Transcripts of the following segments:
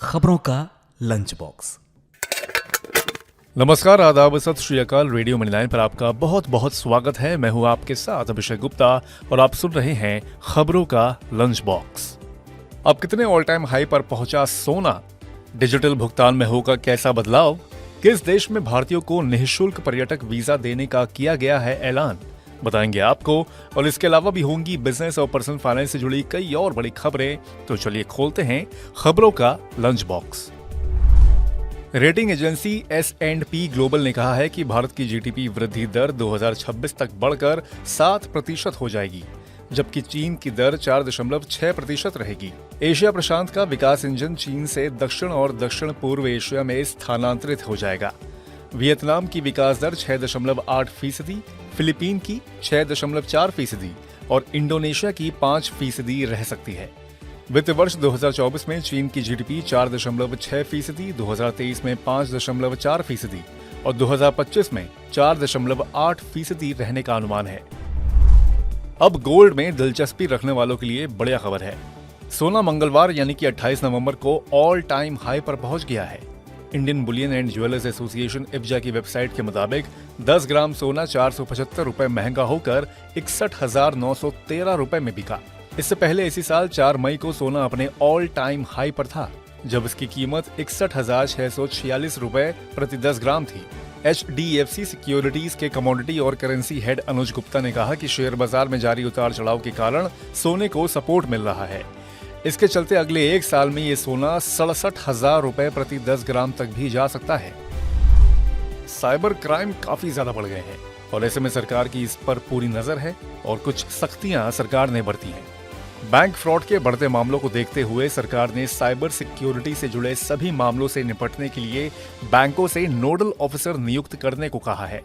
खबरों का lunch box. नमस्कार, आदाब, सत श्री अकाल। रेडियो मनीलाइन पर आपका बहुत बहुत स्वागत है। मैं हूं आपके साथ अभिषेक गुप्ता और आप सुन रहे हैं खबरों का लंच बॉक्स। अब कितने ऑल टाइम हाई पर पहुंचा सोना? डिजिटल भुगतान में होगा कैसा बदलाव? किस देश में भारतीयों को निःशुल्क पर्यटक वीजा देने का किया गया है ऐलान? बताएंगे आपको। और इसके अलावा भी होंगी बिजनेस और पर्सनल फाइनेंस से जुड़ी कई और बड़ी खबरें। तो चलिए खोलते हैं खबरों का lunch box. Rating agency S&P global ने कहा है कि भारत की जीडीपी वृद्धि दर 2026 तक बढ़कर 7% हो जाएगी, जबकि चीन की दर 4.6% रहेगी। एशिया प्रशांत का विकास इंजन चीन से दक्षिण और दक्षिण पूर्व एशिया में स्थानांतरित हो जाएगा। वियतनाम की विकास दर 6.8%, फिलीपीन की 6.4% और इंडोनेशिया की 5% रह सकती है। वित्त वर्ष 2024 में चीन की जीडीपी 4.6%, 2023 में 5.4% और 2025 में 4.8% रहने का अनुमान है। अब गोल्ड में दिलचस्पी रखने वालों के लिए बढ़िया खबर है। सोना मंगलवार यानी कि 28 नवंबर को ऑल टाइम हाई पर पहुंच गया है। Indian bullion and jewellers association IBJA की वेबसाइट के मुताबिक 10 ग्राम सोना 475 रुपए महंगा होकर 61,913 रुपए में बिका। इससे पहले इसी साल 4 मई को सोना अपने ऑल टाइम हाई पर था, जब इसकी कीमत 61,646 रुपए प्रति 10 ग्राम थी। HDFC सिक्योरिटीज के कमोडिटी और करेंसी हेड अनुज गुप्ता ने कहा कि शेयर बाजार में जारी उतार चढ़ाव के कारण सोने को सपोर्ट मिल रहा है। इसके चलते अगले 1 साल में ये सोना 67,000 रुपए प्रति 10 ग्राम तक भी जा सकता है। साइबर क्राइम काफी ज्यादा बढ़ गए हैं और ऐसे में सरकार की इस पर पूरी नजर है और कुछ सख्तियां सरकार ने बरती हैं। बैंक फ्रॉड के बढ़ते मामलों को देखते हुए सरकार ने साइबर सिक्योरिटी से जुड़े सभी मामलों से निपटने के लिए बैंकों से नोडल ऑफिसर नियुक्त करने को कहा है।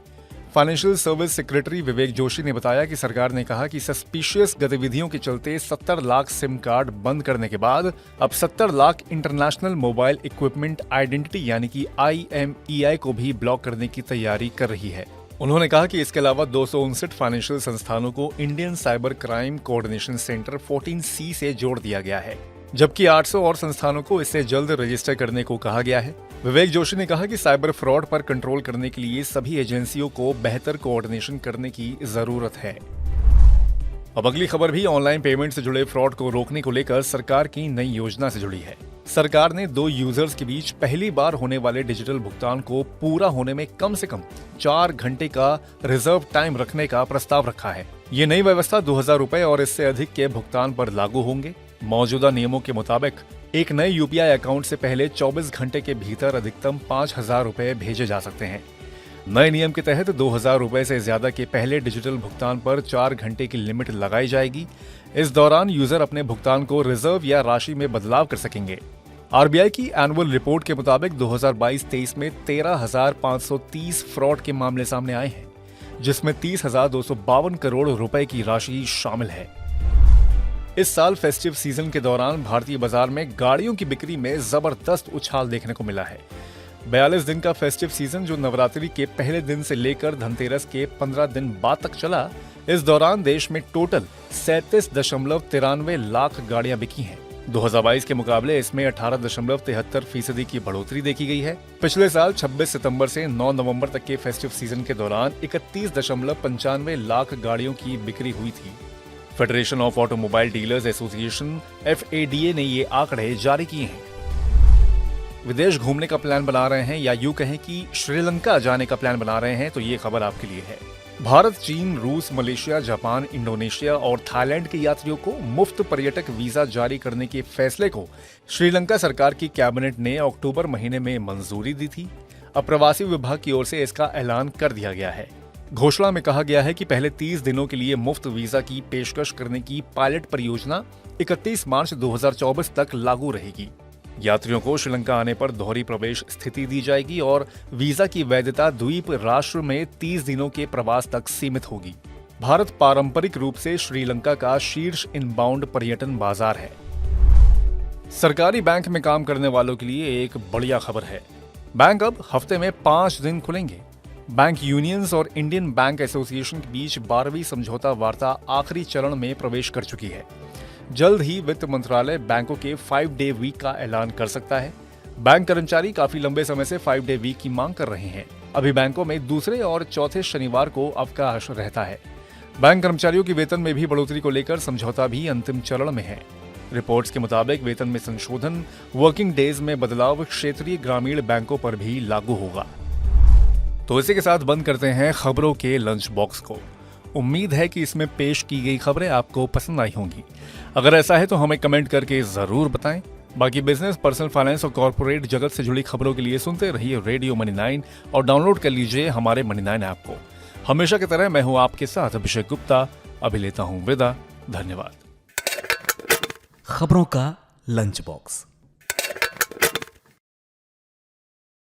Financial service secretary Vivek Joshi ने बताया कि सरकार ने कहा कि सस्पिशियस गतिविधियों के चलते 70 लाख सिम कार्ड बंद करने के बाद अब 70 lakh international mobile equipment identity यानी कि IMEI को भी ब्लॉक करने की तैयारी कर रही है। उन्होंने कहा कि इसके अलावा 259 फाइनेंशियल संस्थानों को Indian cyber crime coordination centre 14C से जोड़ दिया गया है, जबकि 800 और संस्थानों को इससे जल्द रजिस्टर करने को कहा गया है। विवेक जोशी ने कहा कि साइबर फ्रॉड पर कंट्रोल करने के लिए सभी एजेंसियों को बेहतर कोऑर्डिनेशन करने की जरूरत है। अब अगली खबर भी ऑनलाइन पेमेंट से जुड़े फ्रॉड को रोकने को लेकर सरकार की नई योजना से जुड़ी है। सरकार ने 2 यूजर्स के बीच पहली बार होने वाले डिजिटल भुगतान को पूरा होने में कम से कम 4 घंटे का रिजर्व टाइम रखने का प्रस्ताव रखा है। ये नई व्यवस्था 2,000 रुपए और इससे अधिक के भुगतान पर लागू होंगे। मौजूदा नियमों के मुताबिक एक नए UPI अकाउंट से पहले 24 घंटे के भीतर अधिकतम 5,000 रुपए भेजे जा सकते हैं। नए नियम के तहत 2,000 रुपए से ज्यादा के पहले डिजिटल भुगतान पर 4 घंटे की लिमिट लगाई जाएगी। इस दौरान यूजर अपने भुगतान को रिजर्व या राशि में बदलाव कर सकेंगे। RBI की एनुअल रिपोर्ट के मुताबिक 2022-23 में 13,530 फ्रॉड के मामले सामने आए हैं, जिसमें 30,252 करोड़ रुपए की राशि शामिल है। इस साल फेस्टिव सीजन के दौरान भारतीय बाजार में गाड़ियों की बिक्री में जबरदस्त उछाल देखने को मिला है। 42 दिन का फेस्टिव सीजन जो नवरात्रि के पहले दिन से लेकर धनतेरस के 15 दिन बाद तक चला, इस दौरान देश में टोटल 37.93 लाख गाड़ियां बिकी हैं। 2022 के मुकाबले इसमें 18.73% की बढ़ोतरी देखी गई है। पिछले साल 26 सितंबर से 9 नवंबर तक के फेस्टिव सीजन के दौरान 31.95 लाख गाड़ियों की बिक्री हुई थी। Federation of automobile dealers association FADA ने ये आंकड़े जारी किए हैं। विदेश घूमने का प्लान बना रहे हैं या यूं कहें कि श्रीलंका जाने का प्लान बना रहे हैं तो ये खबर आपके लिए है। भारत, चीन, रूस, मलेशिया, जापान, इंडोनेशिया और थाईलैंड के यात्रियों को मुफ्त पर्यटक वीजा जारी करने के फैसले को श्रीलंका सरकार की कैबिनेट ने अक्टूबर महीने में मंजूरी दी थी। अब प्रवासी विभाग की ओर से इसका ऐलान कर दिया गया है। घोषणा में कहा गया है कि पहले 30 दिनों के लिए मुफ्त वीजा की पेशकश करने की पायलट परियोजना 31 मार्च 2024 तक लागू रहेगी। यात्रियों को श्रीलंका आने पर दोहरी प्रवेश स्थिति दी जाएगी और वीजा की वैधता द्वीप राष्ट्र में 30 दिनों के प्रवास तक सीमित होगी। भारत पारंपरिक रूप से श्रीलंका का शीर्ष इनबाउंड पर्यटन बाजार है। सरकारी बैंक में काम करने वालों के लिए एक बढ़िया खबर है। बैंक अब हफ्ते में 5 दिन खुलेंगे। बैंक यूनियंस और इंडियन बैंक एसोसिएशन के बीच 12वीं समझौता वार्ता आखिरी चरण में प्रवेश कर चुकी है। जल्द ही वित्त मंत्रालय बैंकों के 5 डे वीक का ऐलान कर सकता है। बैंक कर्मचारी काफी लंबे समय से 5 डे वीक की मांग कर रहे हैं। अभी बैंकों में दूसरे और चौथे शनिवार को अवकाश रहता है। बैंक कर्मचारियों की वेतन में भी बढ़ोतरी को लेकर समझौता भी अंतिम चरण में है। रिपोर्ट्स के मुताबिक वेतन में संशोधन, वर्किंग डेज में बदलाव क्षेत्रीय ग्रामीण बैंकों पर भी लागू होगा। तो इसी के साथ बंद करते हैं खबरों के लंच बॉक्स को। उम्मीद है कि इसमें पेश की गई खबरें आपको पसंद आई होंगी। अगर ऐसा है तो हमें कमेंट करके जरूर बताएं। बाकी बिजनेस, पर्सनल फाइनेंस और कॉर्पोरेट जगत से जुड़ी खबरों के लिए सुनते रहिए रेडियो मनी 9 और डाउनलोड कर लीजिए हमारे मनी 9 ऐप को। हमेशा की तरह मैं हूं आपके साथ अभिषेक गुप्ता। अभी लेता हूं विदा। धन्यवाद। खबरों का लंच बॉक्स।